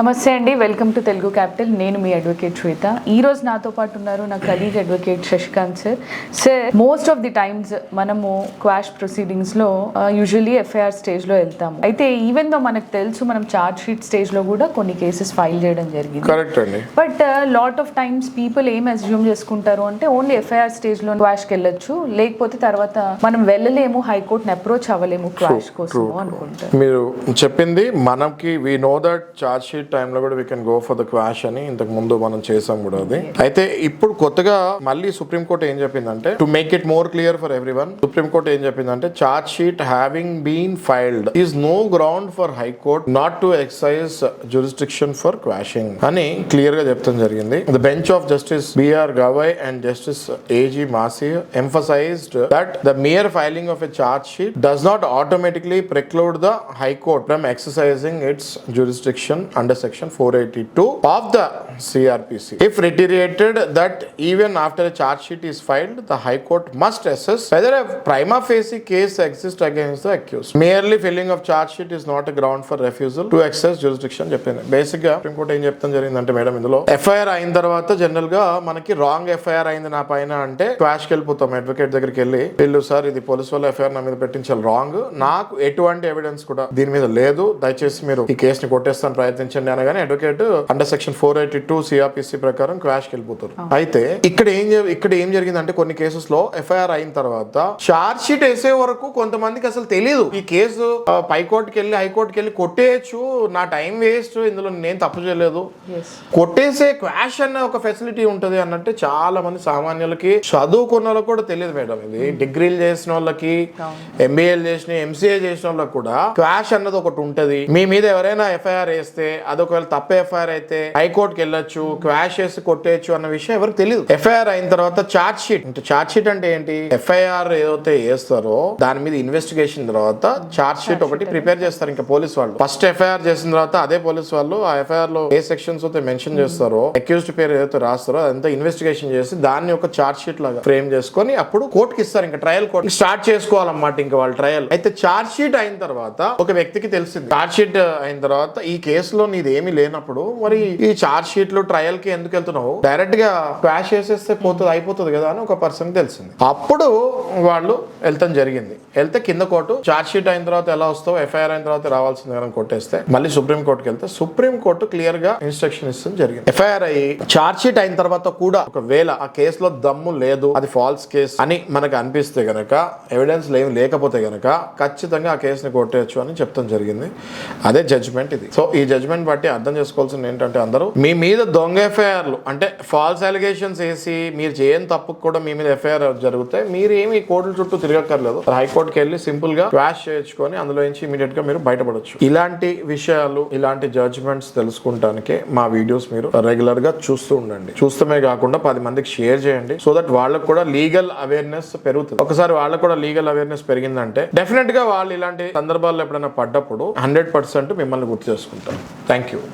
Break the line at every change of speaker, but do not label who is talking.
నమస్తే అండి, welcome to Telugu capital. నేను మీ అడ్వకేట్ శ్వేత. ఈ రోజు నాతో పాటు ఉన్నారు నా colleague advocate Shashikant sir. Most of the times మనము క్వాష్ ప్రొసీడింగ్స్ లో యూజువల్లీ ఎఫ్ఐఆర్ స్టేజ్ లో వెళ్తాము. అయితే ఈవెన్ దో మనకు తెలుసు మనం చార్జ్ షీట్ స్టేజ్ లో కూడా కొన్ని కేసెస్ ఫైల్ చేయడం జరిగింది.
కరెక్ట్ అండి.
But lot of times people ఏం అజ్యూమ్ చేసుకుంటారు అంటే ఓన్లీ ఎఫ్ఐఆర్ స్టేజ్ లో క్వాష్కి వెళ్ళొచ్చు, లేకపోతే తర్వాత మనం వెళ్ళలేము, హైకోర్టుని అప్రోచ్ అవ్వలేము క్వాష్ కోసం అనుకుంటారు.
మీరు చెప్పింది మనకి we know that charge sheet టైంలో కూడా we can go for the quash అని ఇంతకు ముందు మనం చేసాం కూడా అది. అయితే ఇప్పుడు కొత్తగా మళ్ళీ సుప్రీంకోర్టు ఏం చెప్పిందంటే, to make it more clear for everyone, supreme court ఏం చెప్పిందంటే, charge sheet having been filed is no ground for high court not to exercise jurisdiction for quashing అని క్లియర్ గా చెప్తాం జరిగింది. The bench of justice B R Gavai and justice A G Masih emphasized that the mere filing of a charge sheet does not automatically preclude the High Court from exercising its jurisdiction under section 482 of the CRPC. If reiterated that even after a charge sheet is filed, the High Court must assess whether a prima facie case exists against the accused. Merely filling of charge sheet is not a ground for refusal to exercise jurisdiction చెప్పింది. Basic గా ఇంకోటి ఏం చెప్తాం జరిగిందంటే, madam ఇందులో FIR అయిన తర్వాత general గా మనకి రాంగ్ ఎఫ్ఐఆర్ అయింది నా పైన అంటే క్వాష్ కి వెళ్ళిపోతాం. అడ్వకేట్ దగ్గరికి వెళ్ళి, వీళ్ళు సార్ ఇది పోలీసు వాళ్ళ ఎఫ్ఐఆర్ నా మీద పెట్టించాలి, రాంగ్, నాకు ఎటువంటి ఎవిడెన్స్ కూడా దీని మీద లేదు, దయచేసి మీరు ఈ కేసుని కొట్టేస్తాను ప్రయత్నించండి అనగానే అడ్వకేట్ అండర్ సెక్షన్ 482 సిఆర్పిసి ప్రకారం క్వాష్ కి వెళ్ళిపోతారు. అయితే ఇక్కడ ఏం జరిగిందంటే, కొన్ని కేసెస్ లో ఎఫ్ఐఆర్ అయిన తర్వాత చార్జ్ షీట్ వేసే వరకు కొంతమందికి అసలు తెలియదు ఈ కేసు పైకోర్టుకి వెళ్ళి హైకోర్టుకి వెళ్ళి కొట్టేయచ్చు, నా టైం వేస్ట్, ఇందులో నేను తప్పు చేయలేదు, కొట్టేసే క్వాష్ అనే ఒక ఫెసిలిటీ ఉంటది అన్నట్టు చాలా మంది సామాన్యులకి, చదువుకున్న వాళ్ళకి కూడా తెలియదు మేడం. ఇది డిగ్రీలు చేసిన వాళ్ళకి, ఎంబీఏలు చేసిన, ఎంసీఏ చేసిన వాళ్ళకి కూడా క్వాష్ అన్నది ఒకటి ఉంటది. మీ మీద ఎవరైనా ఎఫ్ఐఆర్ వేస్తే అది ఒకవేళ తప్ప ఎఫ్ఐఆర్ అయితే హైకోర్టుకి వెళ్ళొచ్చు, క్వాష్ వేసి కొట్టేయచ్చు అన్న విషయం ఎవరికి తెలియదు. ఎఫ్ఐఆర్ అయిన తర్వాత చార్జ్ షీట్ అంటే ఏంటి, ఎఫ్ఐఆర్ ఏదైతే వేస్తారో దాని మీద ఇన్వెస్టిగేషన్ తర్వాత చార్జ్ షీట్ ఒకటి ప్రిపేర్ చేస్తారు. ఇంకా పోలీస్ వాళ్ళు ఫస్ట్ ఎఫ్ఐఆర్ చేసిన తర్వాత అదే పోలీస్ వాళ్ళు ఆ ఎఫ్ఐఆర్ లో ఏ సెక్షన్స్ అయితే మెన్షన్ చేస్తారో, అక్యూజ్డ్ పేరు ఏదైతే రాస్తారో అదంతా ఇన్వెస్టిగేషన్ చేసి దాన్ని ఒక చార్జ్ షీట్ లాగా ఫ్రేమ్ చేసుకొని అప్పుడు కోర్టుకి ఇస్తారు. ఇంకా ట్రయల్ కోర్టు స్టార్ట్ చేసుకోవాలన్నమాట ఇంకా వాళ్ళ ట్రయల్. అయితే చార్జ్ షీట్ అయిన తర్వాత ఒక వ్యక్తికి తెలిసింది, చార్జ్ షీట్ అయిన తర్వాత ఈ కేసులో నీది ఏమీ లేనప్పుడు మరి ఈ చార్జ్ షీట్ లో ట్రయల్ కి ఎందుకు వెళ్తున్నావు, డైరెక్ట్ గా క్వాష్ చేసేస్తే అయిపోతుంది కదా అని ఒక పర్సన్ తెలిసింది. అప్పుడు వాళ్ళు వెళ్తాం జరిగింది. వెళ్తే కింద కోర్టు చార్జ్ షీట్ అయిన తర్వాత ఎలా వస్తావు, ఎఫ్ఐఆర్ అయిన తర్వాత రావాల్సింది కదా కొట్టేస్తే మళ్ళీ సుప్రీం కోర్టుకి వెళ్తే సుప్రీం కోర్టు క్లియర్ గా ఇన్స్ట్రక్షన్ ఇస్తుంది జరిగింది. ఎఫ్ఐఆర్ అయ్యి చార్జ్ షీట్ అయిన తర్వాత కూడా ఒకవేళ ఆ కేసులో దమ్ము లేదు, అది ఫాల్స్ కేసు అని మనకు అనిపిస్తే గనక, ఎవిడెన్స్ లేకపోతే గనక ఖచ్చితంగా ఆ కేసుని కొట్టేయచ్చు అని చెప్తాం జరిగింది. అదే జడ్జ్మెంట్ ఇది. సో ఈ జడ్జ్మెంట్ బట్టి అర్థం చేసుకోవాల్సింది ఏంటంటే, అందరూ మీ మీద దొంగ ఎఫ్ఐఆర్లు అంటే ఫాల్స్ అలిగేషన్స్ వేసి మీరు చేయని తప్పుకు కూడా మీ మీద ఎఫ్ఐఆర్ జరిగితే మీరు ఏమి కోర్టుల చుట్టూ తిరగక్కర్లేదు, హైకోర్టుకి వెళ్ళి సింపుల్ గా క్వాష్ చేయించుకొని అందులో నుంచి ఇమీడియట్ గా మీరు బయటపడొచ్చు. ఇలాంటి విషయాలు, ఇలాంటి జడ్జ్మెంట్స్ తెలుసుకుంటానికే మా వీడియోస్ మీరు రెగ్యులర్ గా చూస్తూ ఉండండి. చూస్తమే కాకుండా 10 మందికి షేర్ చేయండి, సో దట్ వాళ్ళకు కూడా లీగల్ అవేర్నెస్ పెరుగుతుంది. ఒకసారి వాళ్ళకు కూడా లీగల్ అవేర్నెస్ పెరిగిందంటే డెఫినెట్ గా వాళ్ళు ఇలాంటి సందర్భాల్లో ఎప్పుడైనా పడ్డప్పుడు 100% మిమ్మల్ని గుర్తు చేసుకుంటారు. Thank you.